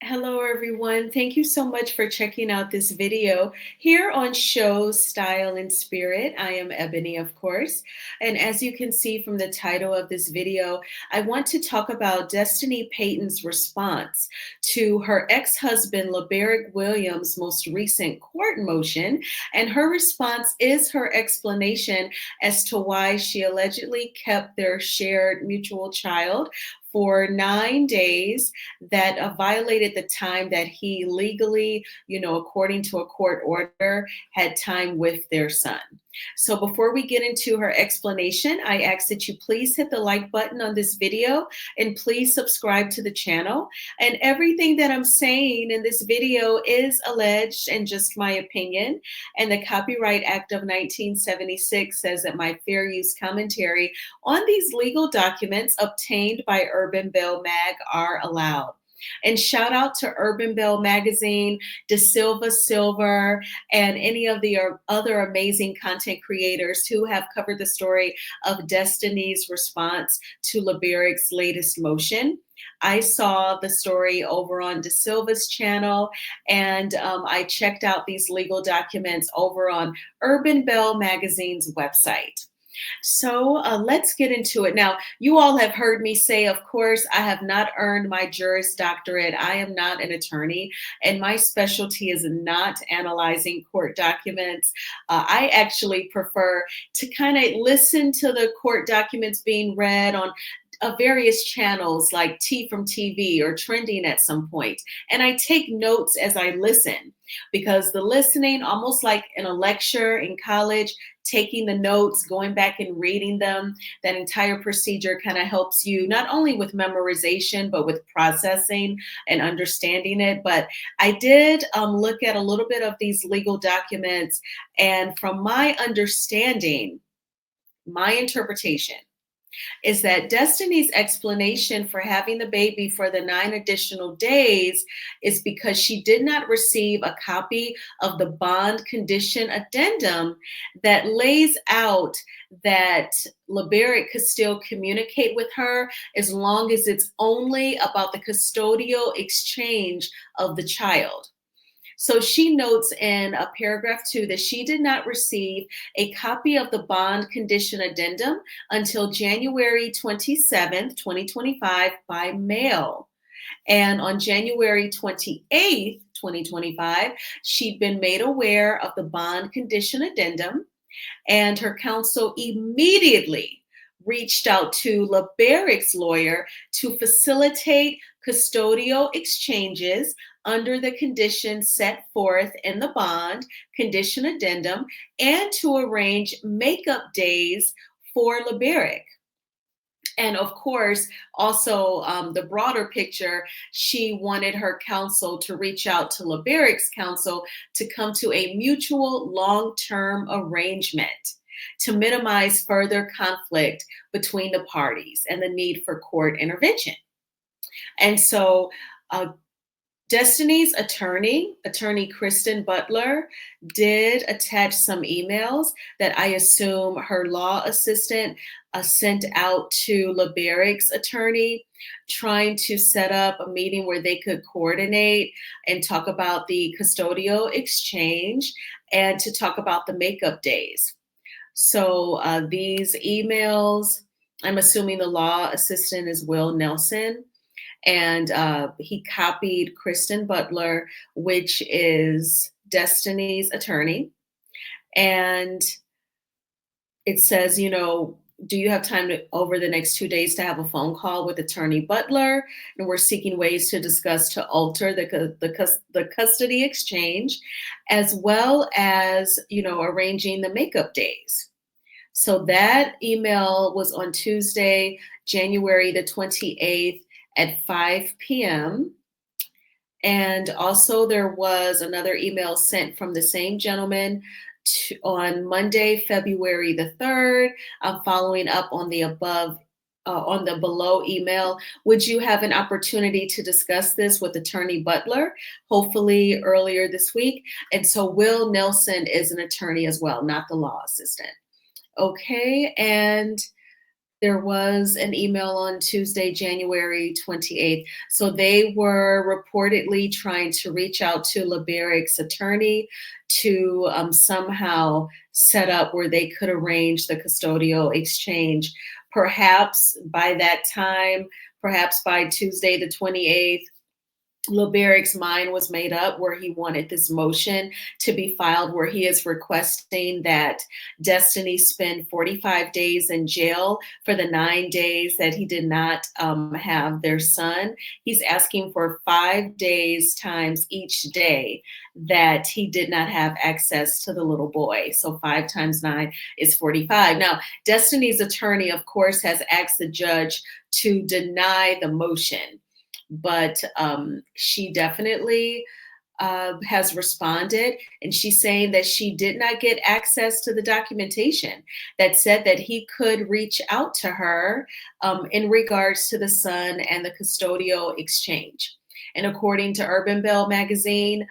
Hello, everyone. Thank you so much for checking out this video here on Show Style and Spirit. I am Ebony, of course. And as you can see from the title of this video, I want to talk about Destiny Payton's response to her ex-husband, LaBerrick Williams' most recent court motion. And her response is her explanation as to why she allegedly kept their shared mutual child for 9 days that violated the time that he legally, according to a court order, had time with their son. So before we get into her explanation, I ask that you please hit the like button on this video and please subscribe to the channel. And everything that I'm saying in this video is alleged and just my opinion. And the Copyright Act of 1976 says that my fair use commentary on these legal documents obtained by Urban Bell Mag are allowed. And shout out to Urban Bell Magazine, De Silva Silver, and any of the other amazing content creators who have covered the story of Destiny's response to LaBerrick's latest motion. I saw the story over on De Silva's channel, and I checked out these legal documents over on Urban Bell Magazine's website. So let's get into it. Now, you all have heard me say, of course, I have not earned my Juris Doctorate. I am not an attorney, and my specialty is not analyzing court documents. I actually prefer to kind of listen to the court documents being read on various channels like T from TV or Trending at some point. And I take notes as I listen, because the listening, almost like in a lecture in college, taking the notes, going back and reading them, that entire procedure kind of helps you not only with memorization, but with processing and understanding it. But I did look at a little bit of these legal documents, and from my understanding, my interpretation is that Destiny's explanation for having the baby for the 9 additional days is because she did not receive a copy of the bond condition addendum that lays out that LaBerrick could still communicate with her as long as it's only about the custodial exchange of the child. So she notes in paragraph 2 that she did not receive a copy of the bond condition addendum until January 27th, 2025 by mail. And on January 28th, 2025, she'd been made aware of the bond condition addendum, and her counsel immediately reached out to LaBerrick's lawyer to facilitate custodial exchanges under the conditions set forth in the bond condition addendum, and to arrange makeup days for LaBerrick. And of course, also the broader picture, she wanted her counsel to reach out to LaBerrick's counsel to come to a mutual long-term arrangement to minimize further conflict between the parties and the need for court intervention. And so Destiny's attorney Kristen Butler, did attach some emails that I assume her law assistant sent out to LaBerrick's attorney, trying to set up a meeting where they could coordinate and talk about the custodial exchange and to talk about the makeup days. So these emails, I'm assuming the law assistant is Will Nelson, and he copied Kristen Butler, which is Destiny's attorney. And it says, do you have time over the next 2 days to have a phone call with attorney Butler? And we're seeking ways to discuss to alter the custody exchange, as well as, arranging the makeup days. So that email was on Tuesday, January the 28th, at 5 p.m. And also there was another email sent from the same gentleman on Monday, February the 3rd. I'm following up on the below email. Would you have an opportunity to discuss this with attorney Butler, hopefully earlier this week? And so Will Nelson is an attorney as well, not the law assistant. Okay, and There was an email on Tuesday, January 28th. So they were reportedly trying to reach out to LaBerrick's attorney to somehow set up where they could arrange the custodial exchange. Perhaps by that time, perhaps by Tuesday the 28th, LaBerrick's mind was made up where he wanted this motion to be filed where he is requesting that Destiny spend 45 days in jail for the 9 days that he did not have their son. He's asking for 5 days times each day that he did not have access to the little boy. So 5 times 9 is 45. Now, Destiny's attorney, of course, has asked the judge to deny the motion, but she definitely has responded, and she's saying that she did not get access to the documentation that said that he could reach out to her in regards to the son and the custodial exchange. And according to Urban Bell magazine,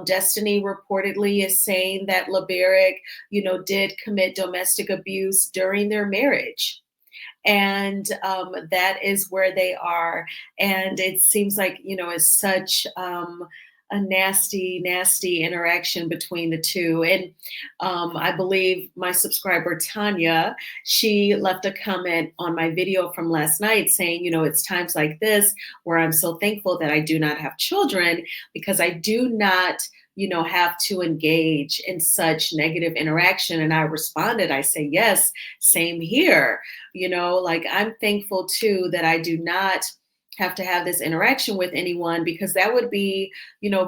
Destiny reportedly is saying that LaBerrick, did commit domestic abuse during their marriage, and that is where they are. And it seems like it's such a nasty interaction between the two. And I believe my subscriber Tanya, she left a comment on my video from last night saying, it's times like this where I'm so thankful that I do not have children, because I do not have to engage in such negative interaction. And I responded, I say, yes, same here. Like, I'm thankful too that I do not have to have this interaction with anyone, because that would be,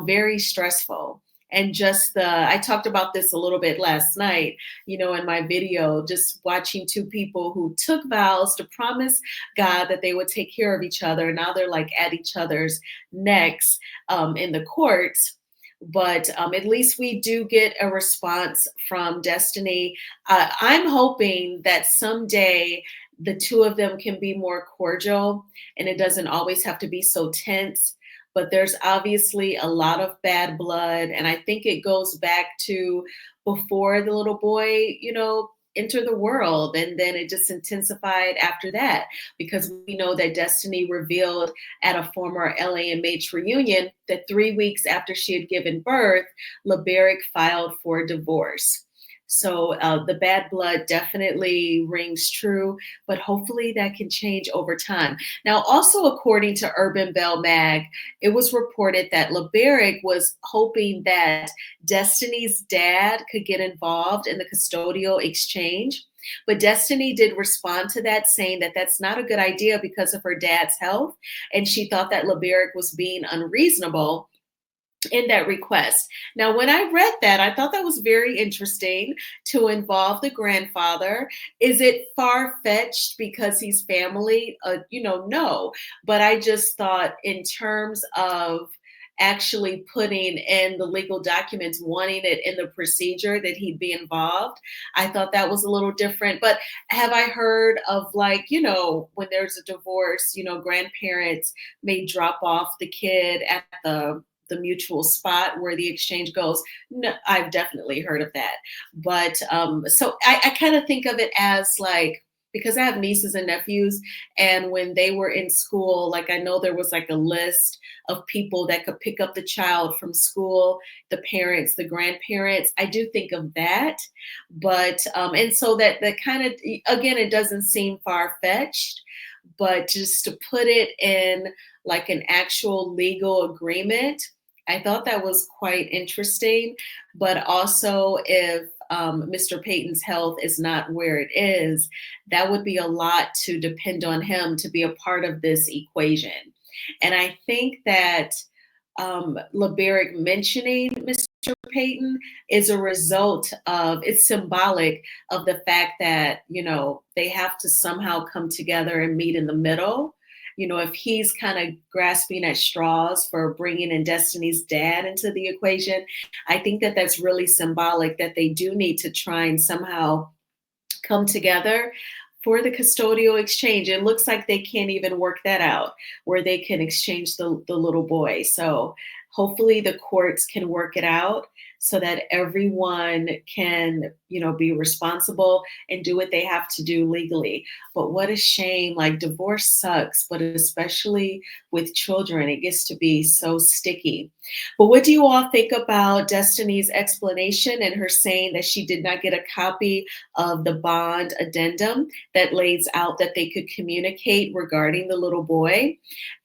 very stressful. And just I talked about this a little bit last night, in my video, just watching two people who took vows to promise God that they would take care of each other. Now they're like at each other's necks in the courts. But at least we do get a response from Destiny. I'm hoping that someday the two of them can be more cordial and it doesn't always have to be so tense. But there's obviously a lot of bad blood. And I think it goes back to before the little boy, enter the world. And then it just intensified after that, because we know that Destiny revealed at a former LAMH reunion that 3 weeks after she had given birth, LaBerrick filed for divorce. So the bad blood definitely rings true, but hopefully that can change over time. Now, also according to Urban Bell Mag, it was reported that LaBerrick was hoping that Destiny's dad could get involved in the custodial exchange. But Destiny did respond to that, saying that that's not a good idea because of her dad's health. And she thought that LaBerrick was being unreasonable in that request. Now, when I read that, I thought that was very interesting to involve the grandfather. Is it far-fetched because he's family? No. But I just thought in terms of actually putting in the legal documents, wanting it in the procedure that he'd be involved, I thought that was a little different. But have I heard of, like, when there's a divorce, grandparents may drop off the kid at the mutual spot where the exchange goes? No, I've definitely heard of that. But so I kind of think of it as like, because I have nieces and nephews, and when they were in school, like, I know there was like a list of people that could pick up the child from school, the parents, the grandparents. I do think of that. But and so that kind of, again, it doesn't seem far-fetched, but just to put it in like an actual legal agreement, I thought that was quite interesting. But also, if Mr. Payton's health is not where it is, that would be a lot to depend on him to be a part of this equation. And I think that LaBerrick mentioning Mr. Payton is a result of, it's symbolic of the fact that, they have to somehow come together and meet in the middle. If he's kind of grasping at straws for bringing in Destiny's dad into the equation, I think that that's really symbolic that they do need to try and somehow come together for the custodial exchange. It looks like they can't even work that out where they can exchange the little boy. So hopefully the courts can work it out so that everyone can, be responsible and do what they have to do legally. But what a shame. Like, divorce sucks, but especially with children, it gets to be so sticky. But what do you all think about Destiny's explanation and her saying that she did not get a copy of the bond addendum that lays out that they could communicate regarding the little boy?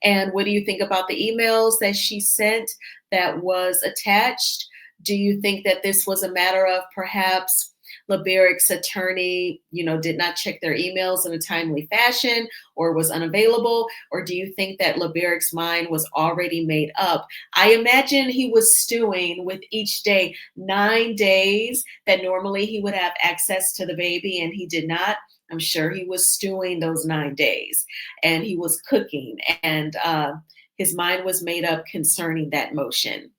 And what do you think about the emails that she sent that was attached? Do you think that this was a matter of perhaps LaBerrick's attorney, did not check their emails in a timely fashion or was unavailable? Or do you think that LaBerrick's mind was already made up? I imagine he was stewing with each day, 9 days that normally he would have access to the baby and he did not. I'm sure he was stewing those 9 days and he was cooking and his mind was made up concerning that motion.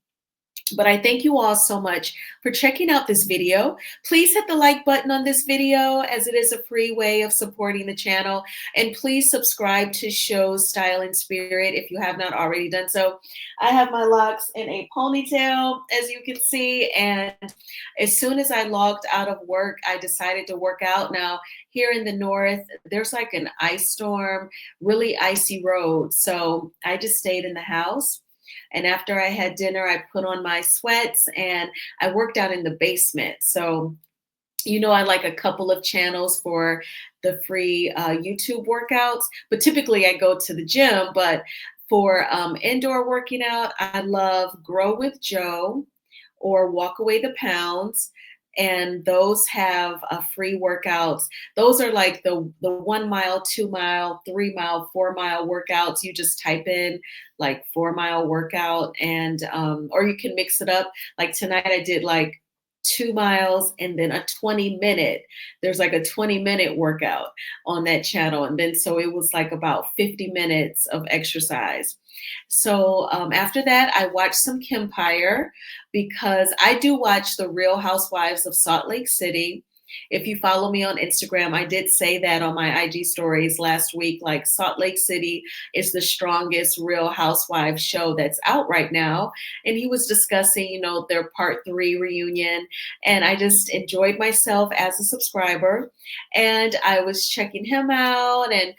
But I thank you all so much for checking out this video. Please hit the like button on this video as it is a free way of supporting the channel. And please subscribe to Shows Style and Spirit if you have not already done so. I have my locks in a ponytail, as you can see. And as soon as I logged out of work, I decided to work out. Now, here in the north, there's like an ice storm, really icy road. So I just stayed in the house. And after I had dinner, I put on my sweats and I worked out in the basement. So, I like a couple of channels for the free YouTube workouts, but typically I go to the gym. But for indoor working out, I love Grow with Joe or Walk Away the Pounds. And those have free workouts. Those are like the 1 mile, 2 mile, 3 mile, 4 mile workouts. You just type in like 4 mile workout and or you can mix it up. Like tonight I did like 2 miles and then a 20-minute. There's like a 20-minute workout on that channel. And then so it was like about 50 minutes of exercise. So after that, I watched some Kempire because I do watch The Real Housewives of Salt Lake City. If you follow me on Instagram, I did say that on my IG stories last week, like Salt Lake City is the strongest Real Housewives show that's out right now. And he was discussing, their part 3 reunion. And I just enjoyed myself as a subscriber. And I was checking him out and,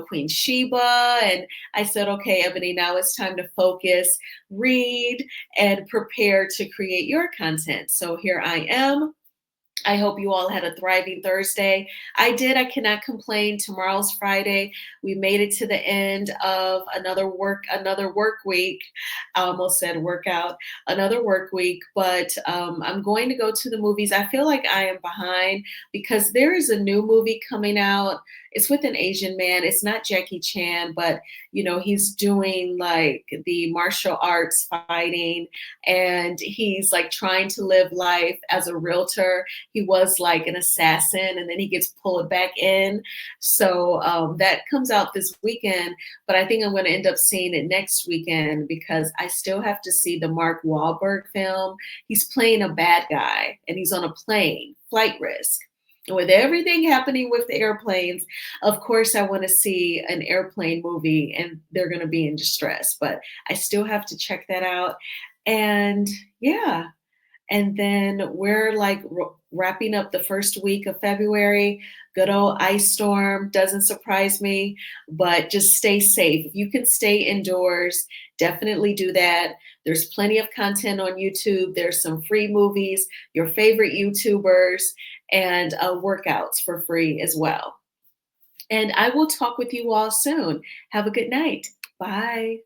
Queen Sheba. And I said, okay, Ebony, now it's time to focus, read, and prepare to create your content. So here I am. I hope you all had a thriving Thursday. I did. I cannot complain. Tomorrow's Friday. We made it to the end of another work week. I almost said workout, another work week, but I'm going to go to the movies. I feel like I am behind because there is a new movie coming out. It's with an Asian man. It's not Jackie Chan, but he's doing like the martial arts fighting and he's like trying to live life as a realtor. He was like an assassin and then he gets pulled back in. So that comes out this weekend, but I think I'm going to end up seeing it next weekend because I still have to see the Mark Wahlberg film. He's playing a bad guy and he's on a plane, flight risk. With everything happening with the airplanes, of course, I want to see an airplane movie and they're going to be in distress, but I still have to check that out. And yeah, and then we're like wrapping up the first week of February. Good old ice storm doesn't surprise me, but just stay safe. If you can stay indoors, definitely do that. There's plenty of content on YouTube. There's some free movies, your favorite YouTubers, and workouts for free as well. And I will talk with you all soon. Have a good night. Bye.